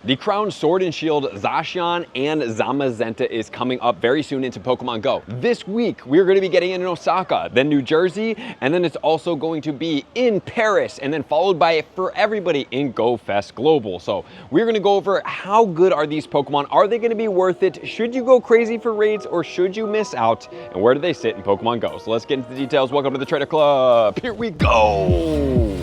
The Crowned Sword and Shield Zacian and Zamazenta is coming up very soon into Pokemon Go. This week, we're going to be getting in Osaka, then New Jersey, and then it's also going to be in Paris, and then followed by, for everybody, in Go Fest Global. So we're going to go over how good are these Pokemon? Are they going to be worth it? Should you go crazy for raids, or should you miss out? And where do they sit in Pokemon Go? So let's get into the details. Welcome to the Trader Club. Here we go.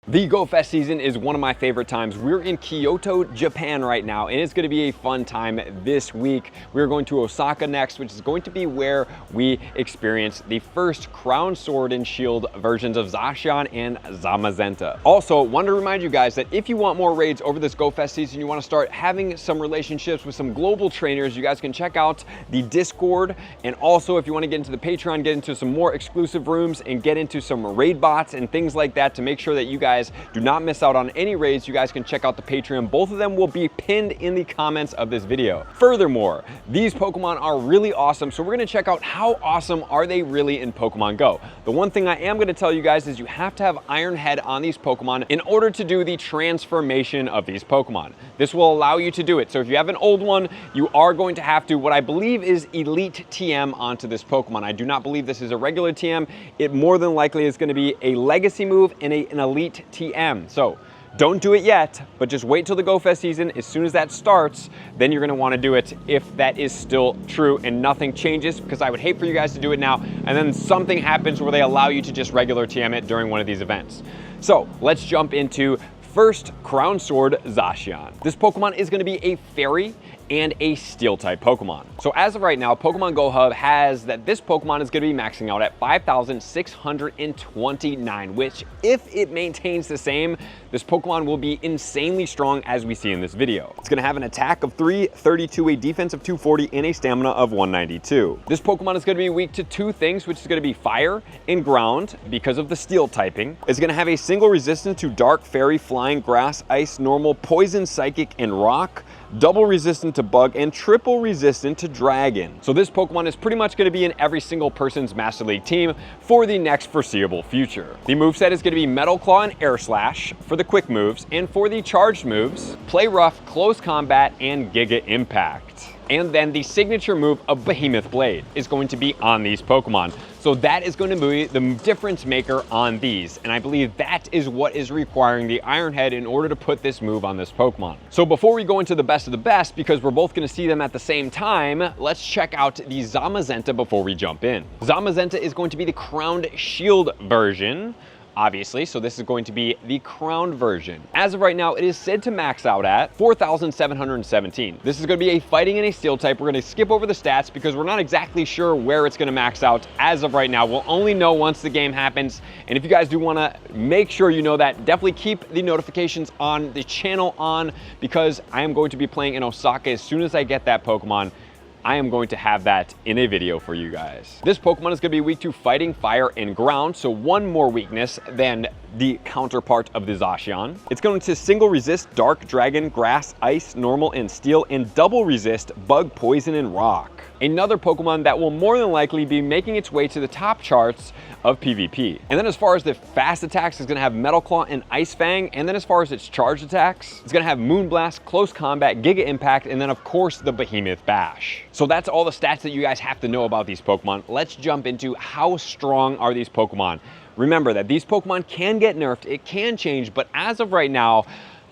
The Go Fest season is one of my favorite times. We're in Kyoto, Japan right now, and it's going to be a fun time this week. We're going to Osaka next, which is going to be where we experience the first Crowned Sword and Shield versions of Zacian and Zamazenta. Also, wanted to remind you guys that if you want more raids over this Go Fest season, you want to start having some relationships with some global trainers, you guys can check out the Discord. And also, if you want to get into the Patreon, get into some more exclusive rooms and get into some raid bots and things like that to make sure that you guys do not miss out on any raids, you guys can check out the Patreon. Both of them will be pinned in the comments of this video. Furthermore, these Pokemon are really awesome, so we're going to check out how awesome are they really in Pokemon Go. The one thing I am going to tell you guys is you have to have Iron Head on these Pokemon in order to do the transformation of these Pokemon. This will allow you to do it. So if you have an old one, you are going to have to, what I believe is Elite TM onto this Pokemon. I do not believe this is a regular TM. It more than likely is going to be a Legacy move and an Elite TM. So don't do it yet, but just wait till the Go Fest season. As soon as that starts, then you're going to want to do it if that is still true and nothing changes, because I would hate for you guys to do it now and then something happens where they allow you to just regular TM it during one of these events. So let's jump into first Crowned Sword Zacian. This Pokemon is going to be a fairy and a steel type Pokemon. So as of right now, Pokemon Go Hub has that this Pokemon is going to be maxing out at 5,629, which if it maintains the same, this Pokemon will be insanely strong as we see in this video. It's going to have an attack of 332, a defense of 240, and a stamina of 192. This Pokemon is going to be weak to two things, which is going to be fire and ground because of the steel typing. It's going to have a single resistance to dark, fairy, flying, grass, ice, normal, poison, psychic, and rock, double resistant to bug, and triple resistant to dragon. So this Pokemon is pretty much going to be in every single person's Master League team for the next foreseeable future. The moveset is going to be Metal Claw and Air Slash for the quick moves, and for the charged moves, Play Rough, Close Combat, and Giga Impact. And then the signature move of Behemoth Blade is going to be on these Pokemon. So that is going to be the difference maker on these. And I believe that is what is requiring the Iron Head in order to put this move on this Pokemon. So before we go into the best of the best, because we're both going to see them at the same time, let's check out the Zamazenta before we jump in. Zamazenta is going to be the Crowned Shield version, obviously, so this is going to be the crowned version. As of right now, it is said to max out at 4,717. This is going to be a fighting and a steel type. We're going to skip over the stats because we're not exactly sure where it's going to max out as of right now. We'll only know once the game happens. And if you guys do want to make sure you know that, definitely keep the notifications on the channel on, because I am going to be playing in Osaka as soon as I get that Pokemon. I am going to have that in a video for you guys. This Pokemon is going to be weak to fighting, fire, and ground, so one more weakness than the counterpart of the Zacian. It's going to single resist dark, dragon, grass, ice, normal, and steel, and double resist bug, poison, and rock. Another Pokemon that will more than likely be making its way to the top charts of PvP. And then as far as the fast attacks, it's going to have Metal Claw and Ice Fang. And then as far as its charged attacks, it's going to have Moonblast, Close Combat, Giga Impact, and then of course the Behemoth Bash. So that's all the stats that you guys have to know about these Pokemon. Let's jump into how strong are these Pokemon. Remember that these Pokemon can get nerfed, it can change, but as of right now,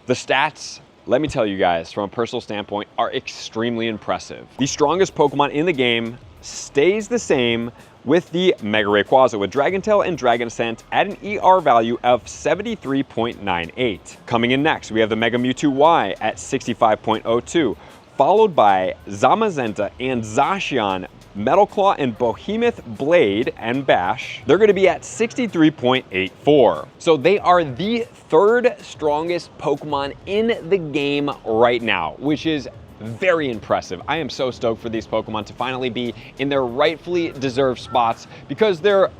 the stats, let me tell you guys, from a personal standpoint, are extremely impressive. The strongest Pokemon in the game stays the same with the Mega Rayquaza with Dragon Tail and Dragon Ascent at an ER value of 73.98. Coming in next, we have the Mega Mewtwo Y at 65.02, followed by Zamazenta and Zacian, Metal Claw, and Behemoth Blade and Bash. They're going to be at 63.84. So they are the third strongest Pokemon in the game right now, which is very impressive. I am so stoked for these Pokemon to finally be in their rightfully deserved spots, because their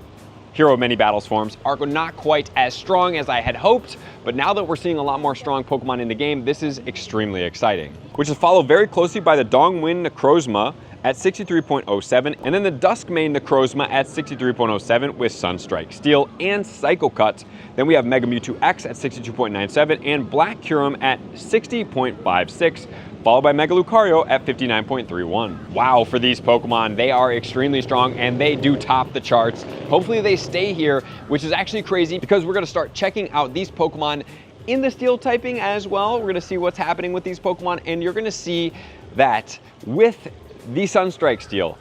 Hero Mini Battles forms are not quite as strong as I had hoped, but now that we're seeing a lot more strong Pokemon in the game, this is extremely exciting. Which is followed very closely by the Dongwin Necrozma at 63.07, and then the Duskmane Necrozma at 63.07 with Sunstrike Steel and Psycho Cut. Then we have Mega Mewtwo X at 62.97 and Black Kyurem at 60.56, followed by Mega Lucario at 59.31. Wow, for these Pokemon, they are extremely strong and they do top the charts. Hopefully they stay here, which is actually crazy because we're gonna start checking out these Pokemon in the Steel typing as well. We're gonna see what's happening with these Pokemon, and you're gonna see that with the Sunstrike Steel,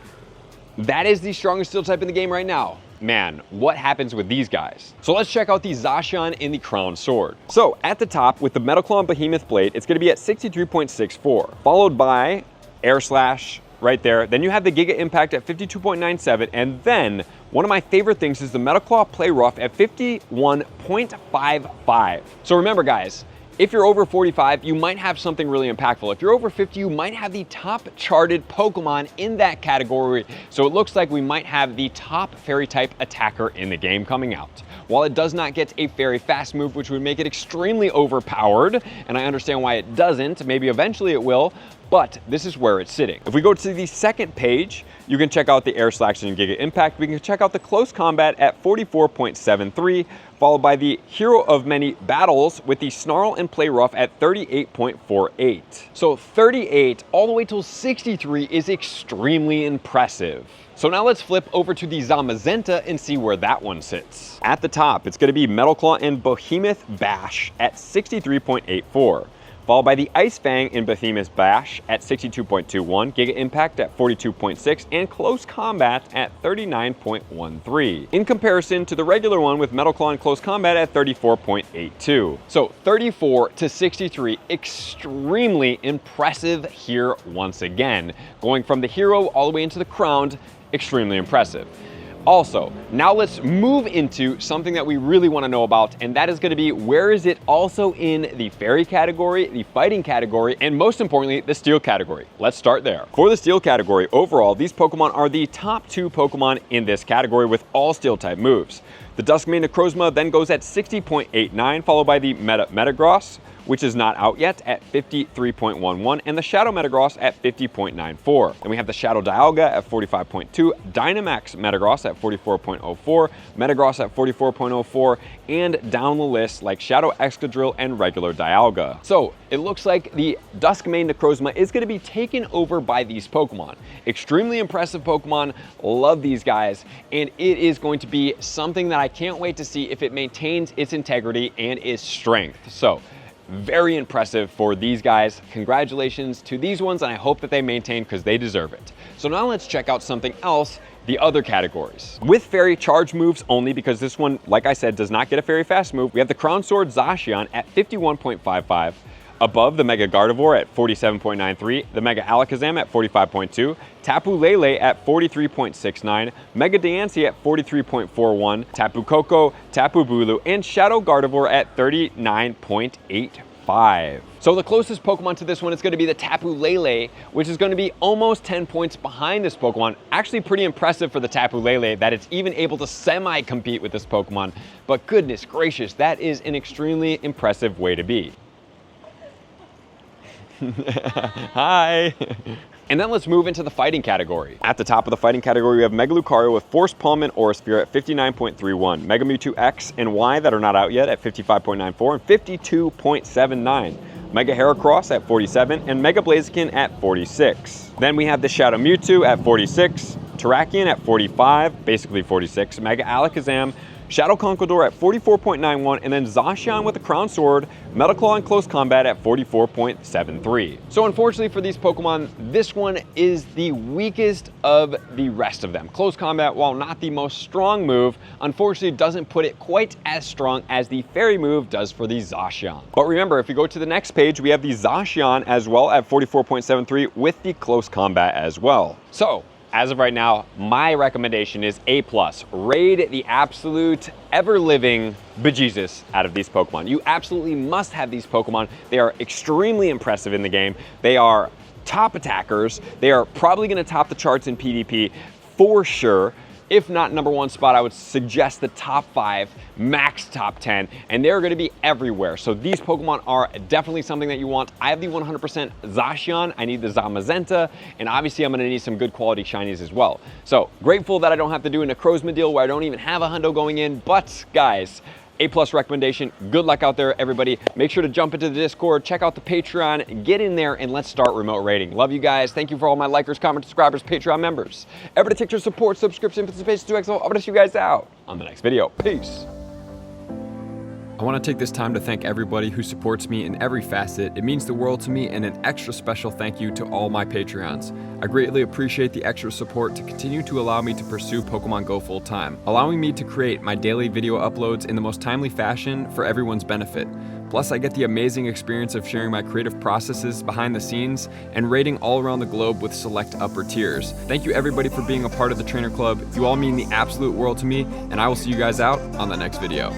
that is the strongest Steel type in the game right now. Man, what happens with these guys? So let's check out the Zacian in the Crowned Sword. So at the top with the Metal Claw and Behemoth Blade, it's gonna be at 63.64, followed by Air Slash right there. Then you have the Giga Impact at 52.97, and then one of my favorite things is the Metal Claw Play Rough at 51.55. So remember guys, if you're over 45, you might have something really impactful. If you're over 50, you might have the top charted Pokemon in that category. So it looks like we might have the top fairy type attacker in the game coming out. While it does not get a very fast move, which would make it extremely overpowered, and I understand why it doesn't, maybe eventually it will, but this is where it's sitting. If we go to the second page, you can check out the Air Slash and Giga Impact. We can check out the Close Combat at 44.73, followed by the Hero of Many Battles with the Snarl and Play Rough at 38.48. So 38 all the way till 63 is extremely impressive. So now let's flip over to the Zamazenta and see where that one sits. At the top, it's gonna be Metal Claw and Behemoth Bash at 63.84. Followed by the Ice Fang in Behemoth Bash at 62.21, Giga Impact at 42.6, and Close Combat at 39.13. In comparison to the regular one with Metal Claw and Close Combat at 34.82. So 34 to 63, extremely impressive here once again. Going from the Hero all the way into the Crowned, extremely impressive. Also, now let's move into something that we really want to know about, and that is going to be where is it also in the Fairy category, the Fighting category, and most importantly, the Steel category. Let's start there. For the Steel category, overall, these Pokemon are the top 2 Pokemon in this category with all Steel type moves. The Duskmane Necrozma then goes at 60.89, followed by the Metagross, which is not out yet, at 53.11, and the Shadow Metagross at 50.94. Then we have the Shadow Dialga at 45.2, Dynamax Metagross at 44.04, Metagross at 44.04, and down the list like Shadow Excadrill and regular Dialga. So it looks like the Duskmane Necrozma is going to be taken over by these Pokemon. Extremely impressive Pokemon, love these guys, and it is going to be something that I can't wait to see if it maintains its integrity and its strength. So very impressive for these guys. Congratulations to these ones, and I hope that they maintain because they deserve it. So now let's check out something else, the other categories. With Fairy charge moves only, because this one, like I said, does not get a Fairy fast move, we have the Crown Sword Zacian at 51.55, above the Mega Gardevoir at 47.93, the Mega Alakazam at 45.2, Tapu Lele at 43.69, Mega Diancie at 43.41, Tapu Koko, Tapu Bulu, and Shadow Gardevoir at 39.85. So the closest Pokemon to this one is going to be the Tapu Lele, which is going to be almost 10 points behind this Pokemon. Actually pretty impressive for the Tapu Lele that it's even able to semi-compete with this Pokemon. But goodness gracious, that is an extremely impressive way to be. Hi. And then let's move into the Fighting category. At the top of the Fighting category, we have Mega Lucario with Force Palm and Aura Sphere at 59.31, Mega Mewtwo X and Y that are not out yet at 55.94 and 52.79, Mega Heracross at 47, and Mega Blaziken at 46. Then we have the Shadow Mewtwo at 46, Terrakion at 45, basically 46, Mega Alakazam, Shadow Conkeldurr at 44.91, and then Zacian with the Crown Sword, Metal Claw, and Close Combat at 44.73. So unfortunately for these Pokemon, this one is the weakest of the rest of them. Close Combat, while not the most strong move, unfortunately doesn't put it quite as strong as the Fairy move does for the Zacian. But remember, if you go to the next page, we have the Zacian as well at 44.73 with the Close Combat as well. So as of right now, my recommendation is A+. Raid the absolute ever-living bejesus out of these Pokemon. You absolutely must have these Pokemon. They are extremely impressive in the game. They are top attackers. They are probably going to top the charts in PvP for sure. if not number one spot, I would suggest the top 5, max top 10, and they're gonna be everywhere. So these Pokemon are definitely something that you want. I have the 100% Zacian, I need the Zamazenta, and obviously I'm gonna need some good quality shinies as well. So grateful that I don't have to do a Necrozma deal where I don't even have a hundo going in, but guys, A+ recommendation. Good luck out there, everybody. Make sure to jump into the Discord, check out the Patreon, get in there, and let's start remote raiding. Love you guys. Thank you for all my likers, commenters, subscribers, Patreon members. Everybody take your support, subscription, participation, 2XO. I'm gonna see you guys out on the next video. Peace. I want to take this time to thank everybody who supports me in every facet. It means the world to me, and an extra special thank you to all my Patreons. I greatly appreciate the extra support to continue to allow me to pursue Pokemon Go full time, allowing me to create my daily video uploads in the most timely fashion for everyone's benefit. Plus, I get the amazing experience of sharing my creative processes behind the scenes and raiding all around the globe with select upper tiers. Thank you everybody for being a part of the Trainer Club. You all mean the absolute world to me, and I will see you guys out on the next video.